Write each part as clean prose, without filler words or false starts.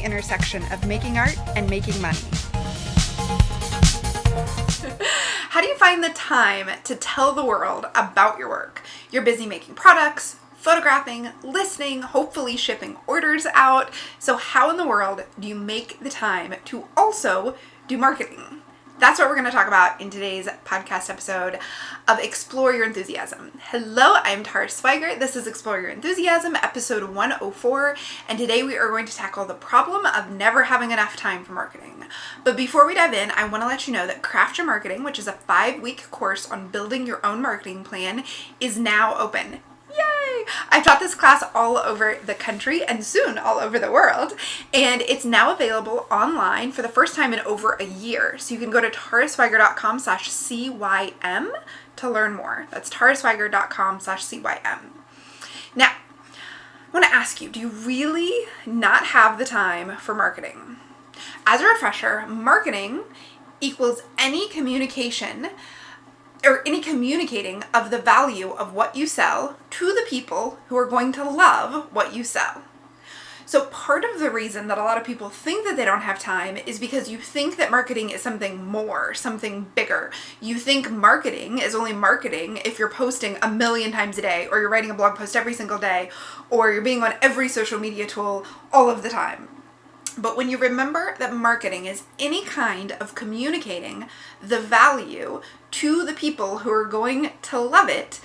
intersection of making art and making money. How do you find the time to tell the world about your work? You're busy making products, photographing, listening, hopefully shipping orders out. So how in the world do you make the time to also do marketing? That's what we're going to talk about in today's podcast episode of Explore Your Enthusiasm. Hello, I'm Tara Swiger. This is Explore Your Enthusiasm, episode 104, and today we are going to tackle the problem of never having enough time for marketing. But before we dive in, I want to let you know that Craft Your Marketing, which is a 5-week course on building your own marketing plan, is now open. Yay! I've taught this class all over the country and soon all over the world, and it's now available online for the first time in over a year. So you can go to taraswiger.com/CYM to learn more. That's taraswiger.com/CYM. Now, I want to ask you, do you really not have the time for marketing? As a refresher, marketing equals any communication or any communicating of the value of what you sell to the people who are going to love what you sell. So part of the reason that a lot of people think that they don't have time is because you think that marketing is something more, something bigger. You think marketing is only marketing if you're posting 1,000,000 times a day, or you're writing a blog post every single day, or you're being on every social media tool all of the time. But when you remember that marketing is any kind of communicating the value to the people who are going to love it,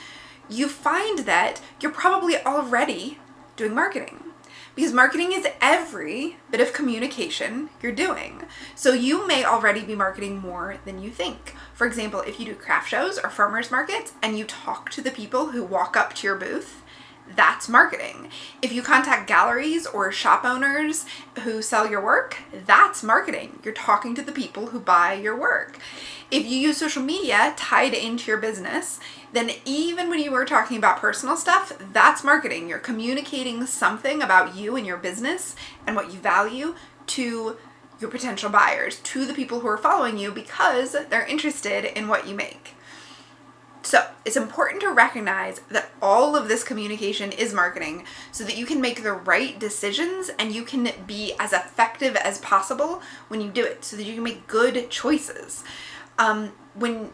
you find that you're probably already doing marketing. Because marketing is every bit of communication you're doing. So you may already be marketing more than you think. For example, if you do craft shows or farmers markets and you talk to the people who walk up to your booth, that's marketing. If you contact galleries or shop owners who sell your work, that's marketing. You're talking to the people who buy your work. If you use social media tied into your business, then even when you were talking about personal stuff, that's marketing. You're communicating something about you and your business and what you value to your potential buyers, to the people who are following you because they're interested in what you make. So it's important to recognize that all of this communication is marketing so that you can make the right decisions and you can be as effective as possible when you do it so that you can make good choices. When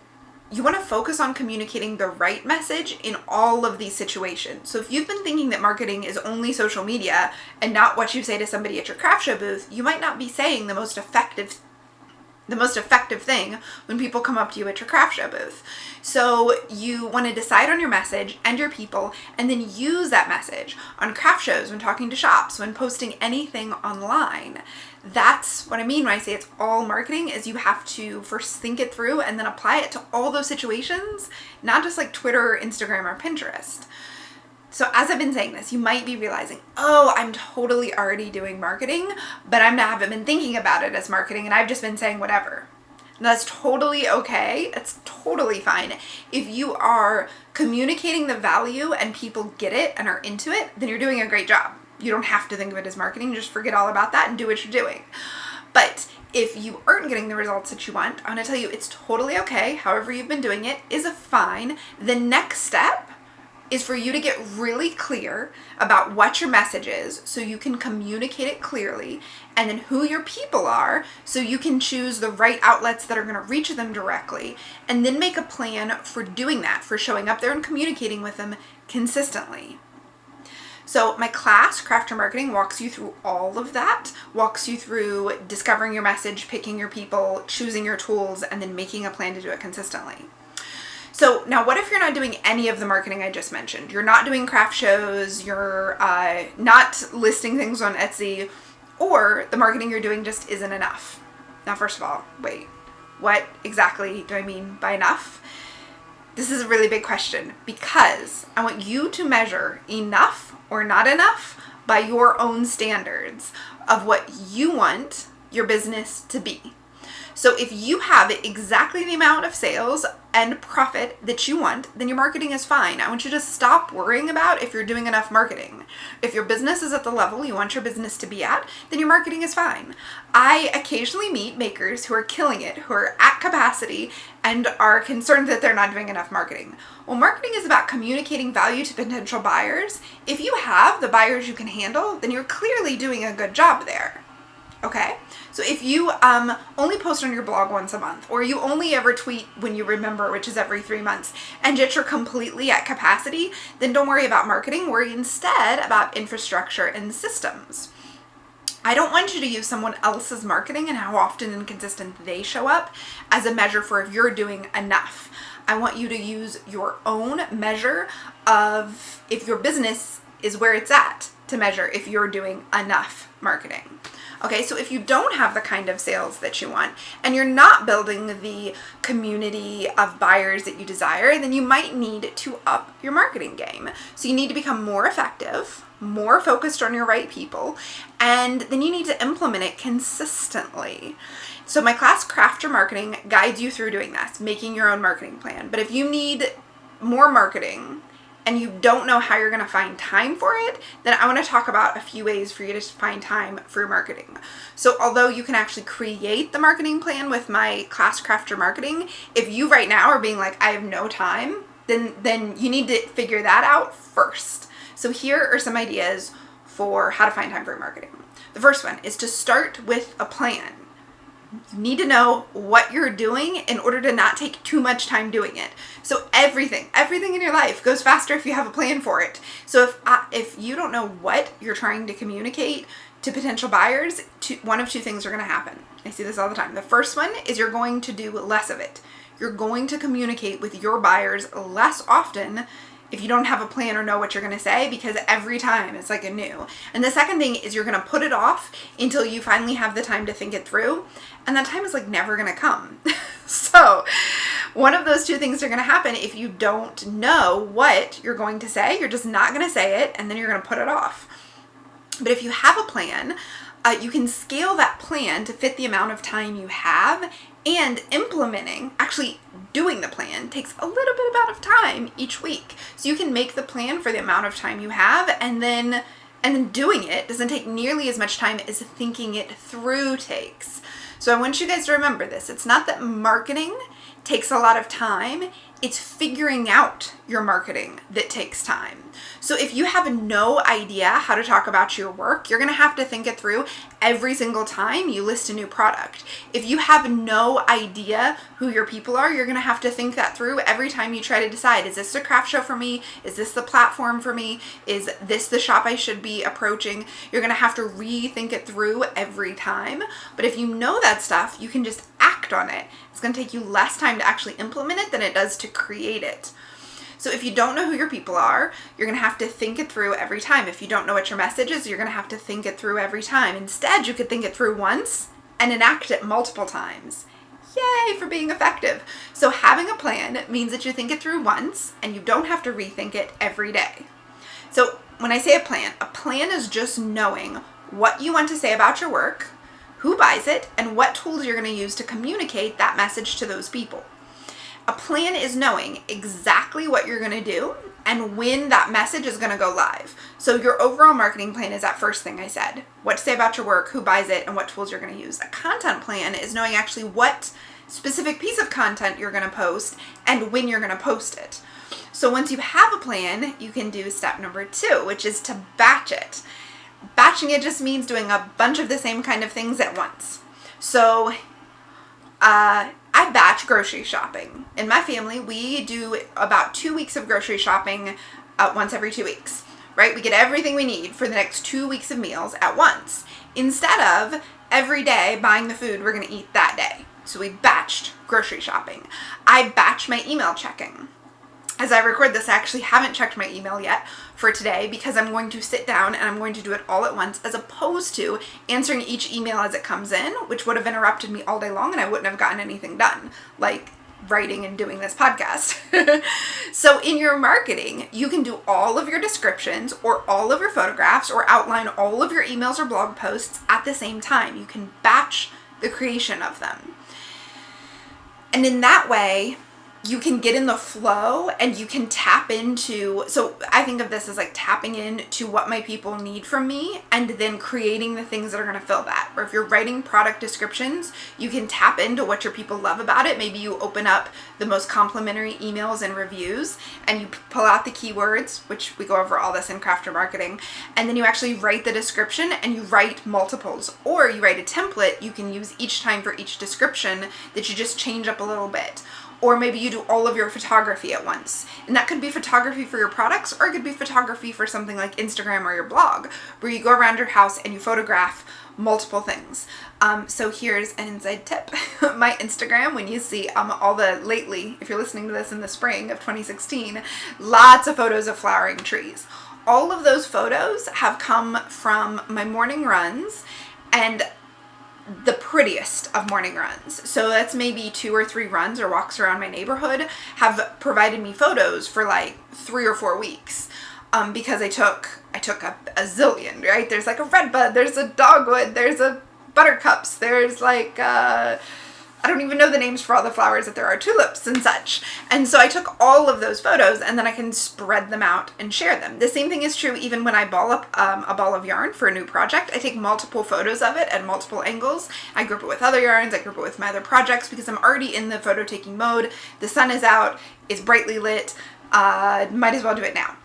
you want to focus on communicating the right message in all of these situations. So if you've been thinking that marketing is only social media and not what you say to somebody at your craft show booth, you might not be saying the most effective thing when people come up to you at your craft show booth. So you want to decide on your message and your people and then use that message on craft shows, when talking to shops, when posting anything online. That's what I mean when I say it's all marketing, is you have to first think it through and then apply it to all those situations, not just like Twitter or Instagram or Pinterest. So as I've been saying this, you might be realizing, oh, I'm totally already doing marketing, but I haven't been thinking about it as marketing and I've just been saying whatever. And that's totally okay. It's totally fine. If you are communicating the value and people get it and are into it, then you're doing a great job. You don't have to think of it as marketing. Just forget all about that and do what you're doing. But if you aren't getting the results that you want, I'm going to tell you it's totally okay. However you've been doing it is fine. The next step is for you to get really clear about what your message is so you can communicate it clearly, and then who your people are so you can choose the right outlets that are going to reach them directly, and then make a plan for doing that, for showing up there and communicating with them consistently. So my class, Craft Your Marketing, walks you through all of that, walks you through discovering your message, picking your people, choosing your tools, and then making a plan to do it consistently. So now what if you're not doing any of the marketing I just mentioned? You're not doing craft shows, you're not listing things on Etsy, or the marketing you're doing just isn't enough. Now, first of all, wait, what exactly do I mean by enough? This is a really big question because I want you to measure enough or not enough by your own standards of what you want your business to be. So if you have exactly the amount of sales and profit that you want, then your marketing is fine. I want you to stop worrying about if you're doing enough marketing. If your business is at the level you want your business to be at, then your marketing is fine. I occasionally meet makers who are killing it, who are at capacity and are concerned that they're not doing enough marketing. Well, marketing is about communicating value to potential buyers. If you have the buyers you can handle, then you're clearly doing a good job there. Okay, so if you only post on your blog once a month, or you only ever tweet when you remember, which is every 3 months, and yet you're completely at capacity, then don't worry about marketing. Worry instead about infrastructure and systems. I don't want you to use someone else's marketing and how often and consistent they show up as a measure for if you're doing enough. I want you to use your own measure of if your business is where it's at to measure if you're doing enough marketing. Okay, so if you don't have the kind of sales that you want and you're not building the community of buyers that you desire, then you might need to up your marketing game. So you need to become more effective, more focused on your right people, and then you need to implement it consistently. So my class, Craft Your Marketing, guides you through doing this, making your own marketing plan. But if you need more marketing and you don't know how you're going to find time for it, then I want to talk about a few ways for you to find time for your marketing. So although you can actually create the marketing plan with my class, Craft Your Marketing, if you right now are being like, I have no time, then you need to figure that out first. So here are some ideas for how to find time for your marketing. The first one is to start with a plan. You need to know what you're doing in order to not take too much time doing it. So everything in your life goes faster if you have a plan for it. So if you don't know what you're trying to communicate to potential buyers, one of two things are going to happen. I see this all the time. The first one is you're going to do less of it. You're going to communicate with your buyers less often if you don't have a plan or know what you're going to say, because every time it's like a new. And the second thing is you're going to put it off until you finally have the time to think it through. And that time is like never going to come. So one of those two things are going to happen if you don't know what you're going to say. You're just not going to say it, and then you're going to put it off. But if you have a plan, you can scale that plan to fit the amount of time you have, and implementing, actually doing the plan, takes a little bit amount of time each week. So you can make the plan for the amount of time you have, and then doing it doesn't take nearly as much time as thinking it through takes. So I want you guys to remember this. It's not that marketing takes a lot of time. It's figuring out your marketing that takes time. So if you have no idea how to talk about your work, you're going to have to think it through every single time you list a new product. If you have no idea who your people are, you're going to have to think that through every time you try to decide, is this a craft show for me? Is this the platform for me? Is this the shop I should be approaching? You're going to have to rethink it through every time. But if you know that stuff, you can just act on it. It's going to take you less time to actually implement it than it does to create it. So if you don't know who your people are, you're going to have to think it through every time. If you don't know what your message is, you're going to have to think it through every time. Instead, you could think it through once and enact it multiple times. Yay for being effective. So having a plan means that you think it through once and you don't have to rethink it every day. So when I say a plan is just knowing what you want to say about your work, who buys it, and what tools you're going to use to communicate that message to those people. A plan is knowing exactly what you're going to do and when that message is going to go live. So your overall marketing plan is that first thing I said. What to say about your work, who buys it, and what tools you're going to use. A content plan is knowing actually what specific piece of content you're going to post and when you're going to post it. So once you have a plan, you can do step number 2, which is to batch it. Batching it just means doing a bunch of the same kind of things at once. So I batch grocery shopping. In my family, we do about 2 weeks of grocery shopping once every 2 weeks, right? We get everything we need for the next 2 weeks of meals at once, instead of every day buying the food we're going to eat that day. So we batched grocery shopping. I batch my email checking. As I record this, I actually haven't checked my email yet for today because I'm going to sit down and I'm going to do it all at once, as opposed to answering each email as it comes in, which would have interrupted me all day long and I wouldn't have gotten anything done, like writing and doing this podcast. So in your marketing, you can do all of your descriptions or all of your photographs or outline all of your emails or blog posts at the same time. You can batch the creation of them. And in that way, you can get in the flow and you can tap into, so I think of this as like tapping into what my people need from me and then creating the things that are going to fill that. Or if you're writing product descriptions, you can tap into what your people love about it. Maybe you open up the most complimentary emails and reviews and you pull out the keywords, which we go over all this in Crafter Marketing, and then you actually write the description and you write multiples, or you write a template you can use each time for each description that you just change up a little bit. Or maybe you do all of your photography at once. And that could be photography for your products, or it could be photography for something like Instagram or your blog, where you go around your house and you photograph multiple things. So here's an inside tip. My Instagram, when you see lately, if you're listening to this in the spring of 2016, lots of photos of flowering trees. All of those photos have come from my morning runs, and the prettiest of morning runs. So that's maybe 2 or 3 runs or walks around my neighborhood have provided me photos for like 3 or 4 weeks. Because I took a zillion, right? There's like a redbud, there's a dogwood, there's a buttercups, there's like, I don't even know the names for all the flowers that there are, tulips and such. And so I took all of those photos and then I can spread them out and share them. The same thing is true even when I ball up a ball of yarn for a new project. I take multiple photos of it at multiple angles. I group it with other yarns, I group it with my other projects because I'm already in the photo taking mode. The sun is out, it's brightly lit, might as well do it now.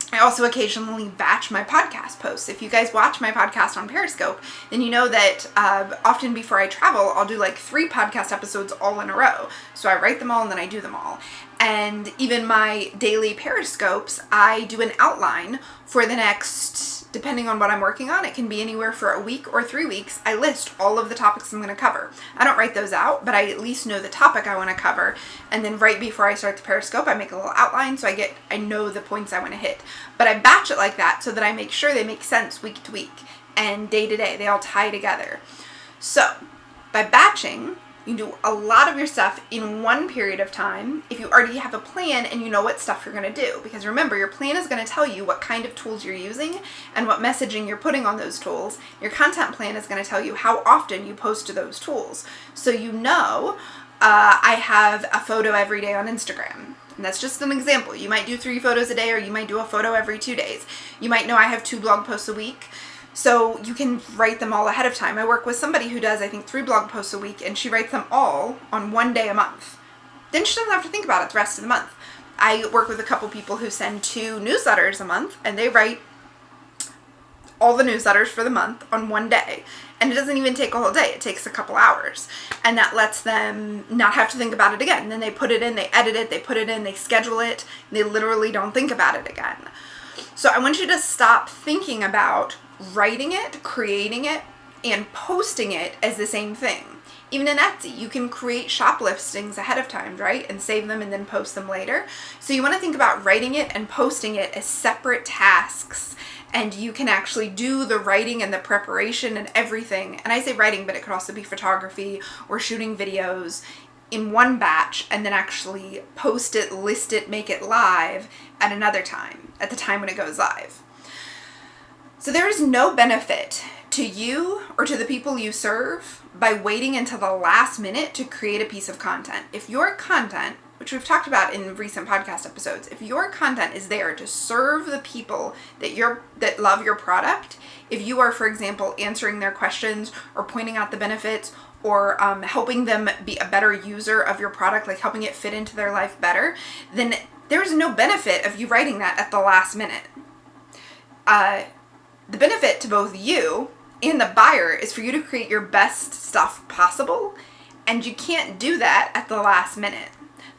I also occasionally batch my podcast posts. If you guys watch my podcast on Periscope, then you know that often before I travel, I'll do like 3 podcast episodes all in a row. So I write them all and then I do them all. And even my daily Periscopes, I do an outline for the next, depending on what I'm working on, it can be anywhere for a week or 3 weeks. I list all of the topics I'm going to cover. I don't write those out, but I at least know the topic I want to cover. And then right before I start the Periscope, I make a little outline so I know the points I want to hit. But I batch it like that so that I make sure they make sense week to week and day to day. They all tie together. So by batching, you do a lot of your stuff in one period of time if you already have a plan and you know what stuff you're going to do. Because remember, your plan is going to tell you what kind of tools you're using and what messaging you're putting on those tools. Your content plan is going to tell you how often you post to those tools. So you know, I have a photo every day on Instagram. And that's just an example. You might do 3 photos a day, or you might do a photo every 2 days. You might know I have 2 blog posts a week. So you can write them all ahead of time. I work with somebody who does, I think, 3 blog posts a week, and she writes them all on 1 day a month. Then she doesn't have to think about it the rest of the month. I work with a couple people who send 2 newsletters a month, and they write all the newsletters for the month on 1 day. And it doesn't even take a whole day. It takes a couple hours. And that lets them not have to think about it again. Then they put it in, they edit it, they put it in, they schedule it. They literally don't think about it again. So I want you to stop thinking about writing it, creating it, and posting it as the same thing. Even in Etsy, you can create shop listings ahead of time, right? And save them and then post them later. So you want to think about writing it and posting it as separate tasks. And you can actually do the writing and the preparation and everything. And I say writing, but it could also be photography or shooting videos in one batch and then actually post it, list it, make it live at another time, at the time when it goes live. So there is no benefit to you or to the people you serve by waiting until the last minute to create a piece of content. If your content, which we've talked about in recent podcast episodes, if your content is there to serve the people that love your product, if you are, for example, answering their questions or pointing out the benefits or helping them be a better user of your product, like helping it fit into their life better, then there is no benefit of you writing that at the last minute. The benefit to both you and the buyer is for you to create your best stuff possible, and you can't do that at the last minute.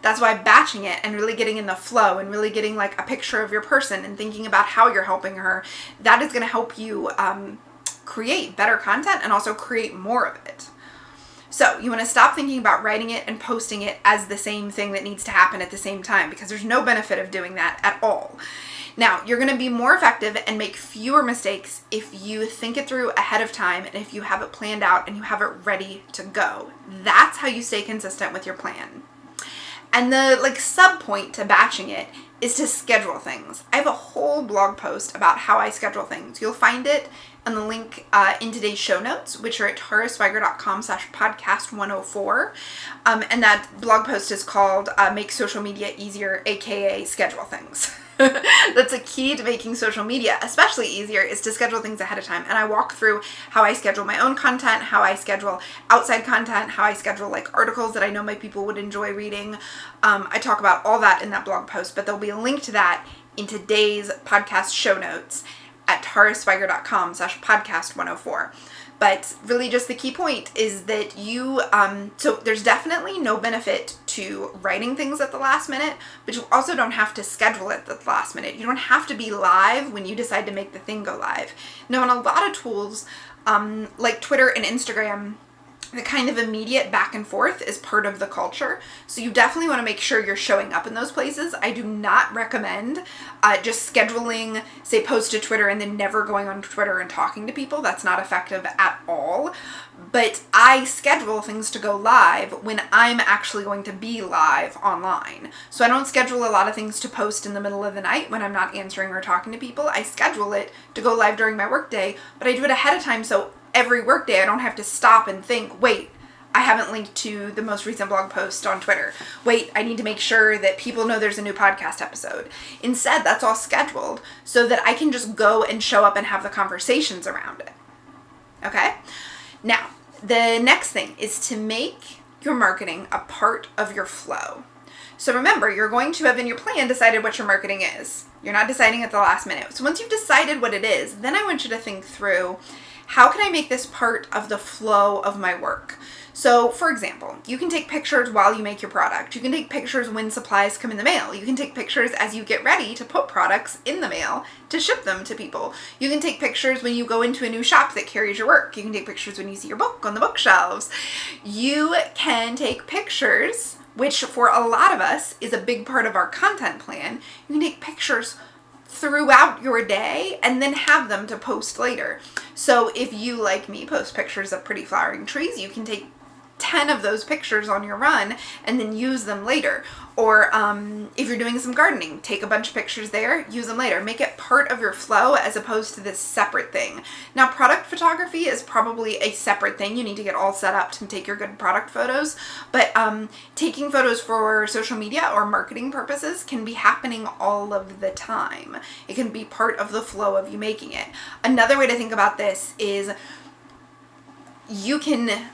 That's why batching it and really getting in the flow and really getting like a picture of your person and thinking about how you're helping her, that is going to help you create better content and also create more of it. So you want to stop thinking about writing it and posting it as the same thing that needs to happen at the same time, because there's no benefit of doing that at all. Now, you're going to be more effective and make fewer mistakes if you think it through ahead of time and if you have it planned out and you have it ready to go. That's how you stay consistent with your plan. And the sub point to batching it is to schedule things. I have a whole blog post about how I schedule things. You'll find it on the link in today's show notes, which are at taraswiger.com/podcast104. And that blog post is called Make Social Media Easier, aka Schedule Things. That's a key to making social media especially easier, is to schedule things ahead of time. And I walk through how I schedule my own content, how I schedule outside content, how I schedule like articles that I know my people would enjoy reading. I talk about all that in that blog post, but there'll be a link to that in today's podcast show notes at taraswiger.com/podcast104. But really just the key point is that so there's definitely no benefit to writing things at the last minute, but you also don't have to schedule it at the last minute. You don't have to be live when you decide to make the thing go live. Now, in a lot of tools, like Twitter and Instagram, the kind of immediate back and forth is part of the culture. So you definitely want to make sure you're showing up in those places. I do not recommend just scheduling, say, post to Twitter and then never going on Twitter and talking to people. That's not effective at all. But I schedule things to go live when I'm actually going to be live online. So I don't schedule a lot of things to post in the middle of the night when I'm not answering or talking to people. I schedule it to go live during my workday, but I do it ahead of time so every workday I don't have to stop and think, wait, I haven't linked to the most recent blog post on Twitter. Wait, I need to make sure that people know there's a new podcast episode. Instead, that's all scheduled so that I can just go and show up and have the conversations around it. Okay? Now, the next thing is to make your marketing a part of your flow. So remember, you're going to have in your plan decided what your marketing is. You're not deciding at the last minute. So once you've decided what it is, then I want you to think through, how can I make this part of the flow of my work? So, for example, you can take pictures while you make your product. You can take pictures when supplies come in the mail. You can take pictures as you get ready to put products in the mail to ship them to people. You can take pictures when you go into a new shop that carries your work. You can take pictures when you see your book on the bookshelves. You can take pictures, which for a lot of us is a big part of our content plan. You can take pictures throughout your day and then have them to post later. So if you, like me, post pictures of pretty flowering trees, you can take 10 of those pictures on your run and then use them later. Or if you're doing some gardening, take a bunch of pictures there, use them later. Make it part of your flow as opposed to this separate thing. Now, product photography is probably a separate thing. You need to get all set up to take your good product photos. But taking photos for social media or marketing purposes can be happening all of the time. It can be part of the flow of you making it. Another way to think about this is you can,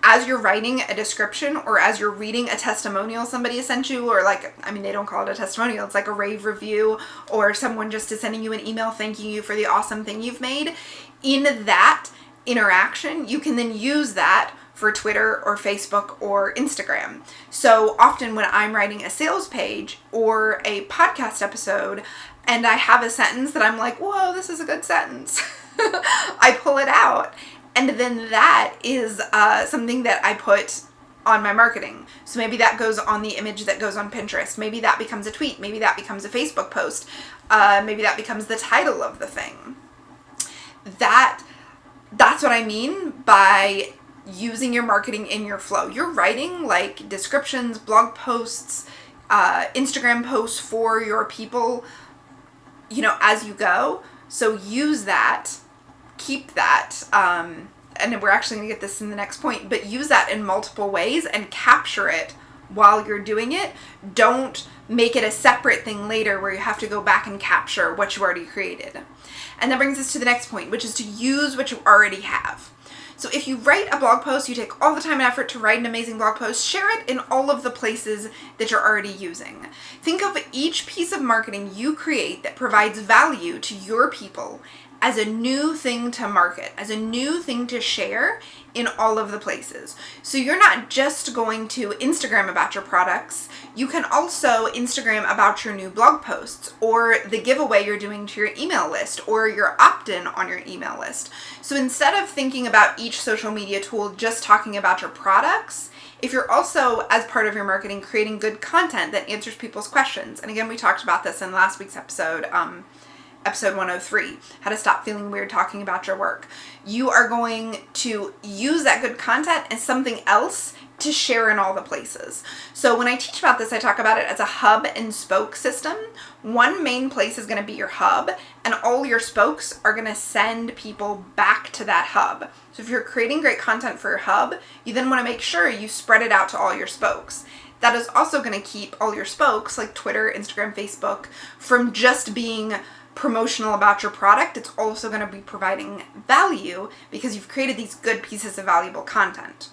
as you're writing a description or as you're reading a testimonial somebody has sent you, or they don't call it a testimonial, it's like a rave review, or someone just is sending you an email thanking you for the awesome thing you've made. In that interaction, you can then use that for Twitter or Facebook or Instagram. So often when I'm writing a sales page or a podcast episode and I have a sentence that I'm like, whoa, this is a good sentence, I pull it out. And then that is something that I put on my marketing. So maybe that goes on the image that goes on Pinterest. Maybe that becomes a tweet. Maybe that becomes a Facebook post. Maybe that becomes the title of the thing. That's what I mean by using your marketing in your flow. You're writing like descriptions, blog posts, Instagram posts for your people, as you go. So use that. Keep that, and we're actually going to get this in the next point, but use that in multiple ways and capture it while you're doing it. Don't make it a separate thing later where you have to go back and capture what you already created. And that brings us to the next point, which is to use what you already have. So if you write a blog post, you take all the time and effort to write an amazing blog post, share it in all of the places that you're already using. Think of each piece of marketing you create that provides value to your people as a new thing to market, as a new thing to share in all of the places. So you're not just going to Instagram about your products. You can also Instagram about your new blog posts or the giveaway you're doing to your email list or your opt-in on your email list. So instead of thinking about each social media tool just talking about your products, if you're also, as part of your marketing, creating good content that answers people's questions, and again, we talked about this in last week's episode, episode 103, how to stop feeling weird talking about your work. You are going to use that good content as something else to share in all the places. So when I teach about this, I talk about it as a hub and spoke system. One main place is going to be your hub, and all your spokes are going to send people back to that hub. So if you're creating great content for your hub, you then want to make sure you spread it out to all your spokes. That is also going to keep all your spokes, like Twitter, Instagram, Facebook, from just being promotional about your product. It's also going to be providing value because you've created these good pieces of valuable content.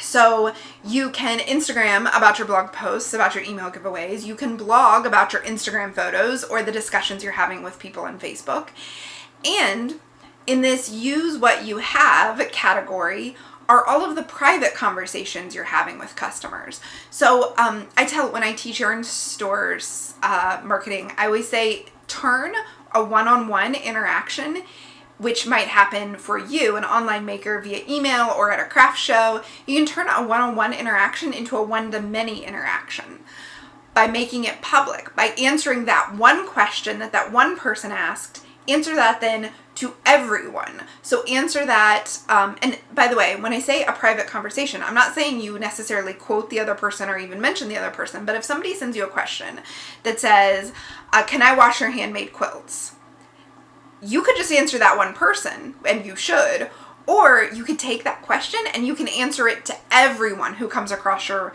So you can Instagram about your blog posts, about your email giveaways. You can blog about your Instagram photos or the discussions you're having with people on Facebook. And in this use what you have category are all of the private conversations you're having with customers. So when I teach Yarn Stores marketing, I always say turn a one-on-one interaction, which might happen for you, an online maker, via email or at a craft show. You can turn a one-on-one interaction into a one-to-many interaction by making it public, by answering that one question that one person asked. Answer that then to everyone. So answer that, and by the way, when I say a private conversation, I'm not saying you necessarily quote the other person or even mention the other person, but if somebody sends you a question that says, can I wash your handmade quilts? You could just answer that one person, and you should, or you could take that question and you can answer it to everyone who comes across your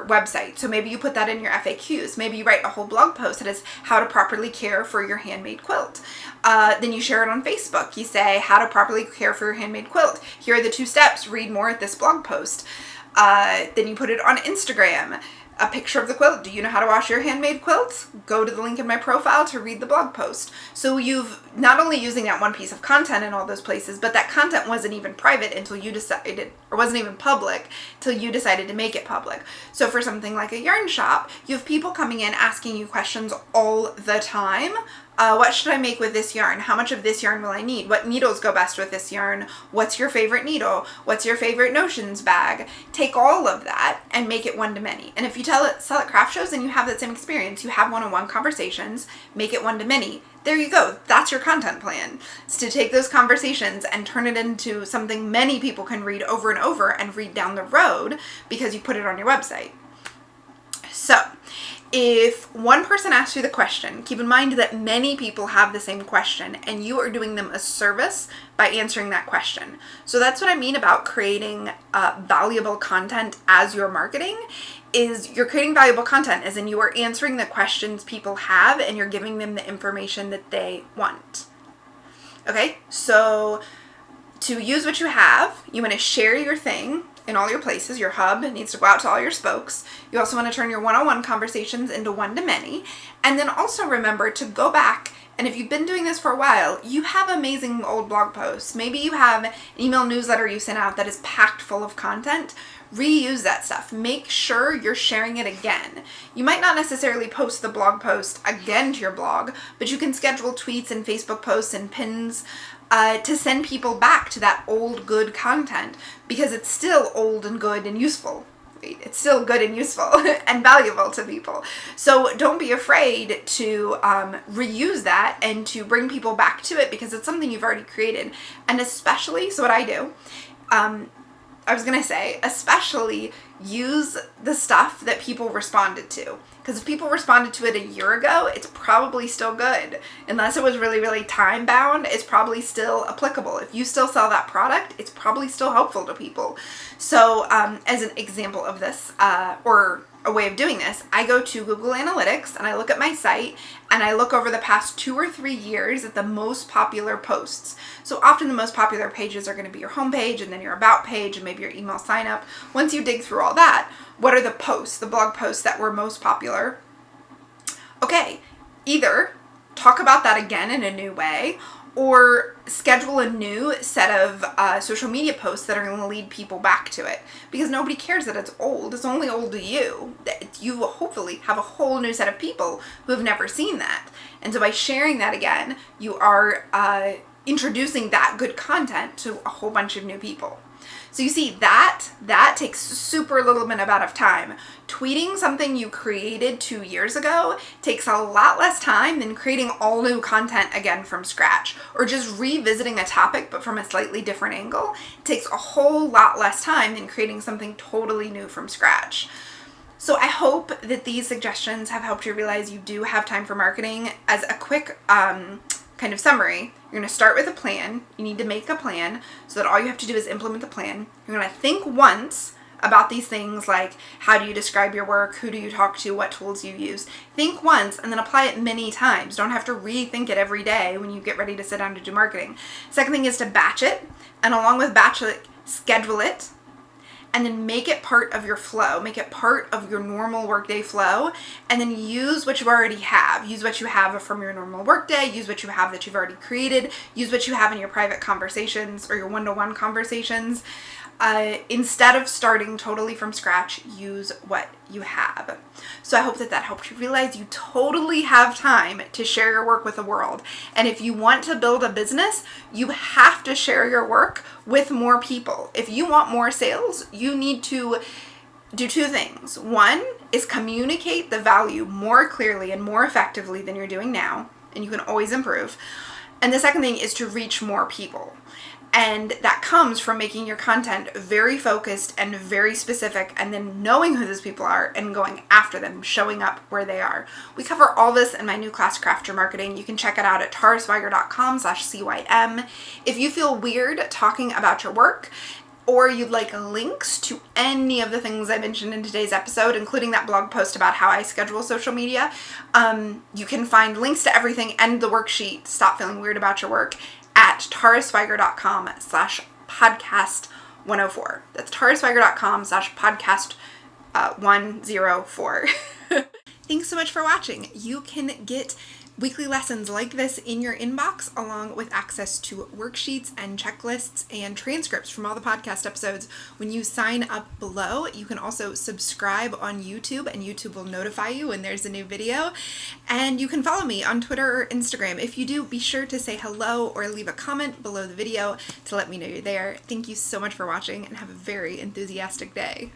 website. So maybe you put that in your FAQs. Maybe you write a whole blog post that is how to properly care for your handmade quilt. Then you share it on Facebook. You say how to properly care for your handmade quilt. Here are the 2 steps. Read more at this blog post. Then you put it on Instagram. A picture of the quilt. Do you know how to wash your handmade quilts? Go to the link in my profile to read the blog post. So you've not only using that one piece of content in all those places, but that content wasn't even private until you decided, or wasn't even public till you decided to make it public. So for something like a yarn shop, you have people coming in asking you questions all the time. What should I make with this yarn? How much of this yarn will I need? What needles go best with this yarn? What's your favorite needle? What's your favorite notions bag? Take all of that and make it one-to-many. And if you sell at craft shows and you have that same experience, you have one-on-one conversations, make it one-to-many. There you go. That's your content plan. It's to take those conversations and turn it into something many people can read over and over and read down the road because you put it on your website. So if one person asks you the question, keep in mind that many people have the same question and you are doing them a service by answering that question. So that's what I mean about creating valuable content as you're marketing, is you're creating valuable content as in you are answering the questions people have and you're giving them the information that they want. Okay, so to use what you have, you want to share your thing in all your places. Your hub needs to go out to all your spokes. You also want to turn your one-on-one conversations into one-to-many. And then also remember to go back, and if you've been doing this for a while, you have amazing old blog posts. Maybe you have an email newsletter you sent out that is packed full of content. Reuse that stuff. Make sure you're sharing it again. You might not necessarily post the blog post again to your blog, but you can schedule tweets and Facebook posts and pins to send people back to that old good content because it's still old and good and useful. It's still good and useful and valuable to people. So don't be afraid to reuse that and to bring people back to it because it's something you've already created. And especially, so what I do, especially use the stuff that people responded to. Because if people responded to it a year ago, it's probably still good. Unless it was really, really time bound, it's probably still applicable. If you still sell that product, it's probably still helpful to people. So as an example of this, or a way of doing this, I go to Google Analytics and I look at my site and I look over the past 2 or 3 years at the most popular posts. So often the most popular pages are going to be your homepage and then your about page and maybe your email sign up. Once you dig through all that, what are the posts, the blog posts that were most popular? Okay, either talk about that again in a new way or schedule a new set of social media posts that are going to lead people back to it. Because nobody cares that it's old. It's only old to you. You hopefully have a whole new set of people who have never seen that. And so by sharing that again, you are introducing that good content to a whole bunch of new people. So you see, that takes super little amount of time. Tweeting something you created 2 years ago takes a lot less time than creating all new content again from scratch, or just revisiting a topic but from a slightly different angle. It takes a whole lot less time than creating something totally new from scratch. So I hope that these suggestions have helped you realize you do have time for marketing. As a quick kind of summary, you're going to start with a plan. You need to make a plan so that all you have to do is implement the plan. You're going to think once about these things, like how do you describe your work, who do you talk to, what tools you use. Think once and then apply it many times. Don't have to rethink it every day when you get ready to sit down to do marketing. Second thing is to batch it, and along with batch it, schedule it, and then make it part of your flow. Make it part of your normal workday flow, and then use what you already have. Use what you have from your normal workday. Use what you have that you've already created. Use what you have in your private conversations or your one-to-one conversations. Instead of starting totally from scratch, use what you have. So I hope that helped you realize you totally have time to share your work with the world. And if you want to build a business, you have to share your work with more people. If you want more sales, you need to do 2 things. One is communicate the value more clearly and more effectively than you're doing now, and you can always improve. And the second thing is to reach more people. And that comes from making your content very focused and very specific, and then knowing who those people are and going after them, showing up where they are. We cover all this in my new class, Craft Your Marketing. You can check it out at taraswiger.com/CYM. If you feel weird talking about your work, or you'd like links to any of the things I mentioned in today's episode, including that blog post about how I schedule social media, you can find links to everything and the worksheet, Stop Feeling Weird About Your Work, at taraswiger.com/podcast104. That's taraswiger.com/podcast104. Thanks so much for watching. You can get weekly lessons like this in your inbox, along with access to worksheets and checklists and transcripts from all the podcast episodes when you sign up below. You can also subscribe on YouTube, and YouTube will notify you when there's a new video. And you can follow me on Twitter or Instagram. If you do, be sure to say hello or leave a comment below the video to let me know you're there. Thank you so much for watching, and have a very enthusiastic day.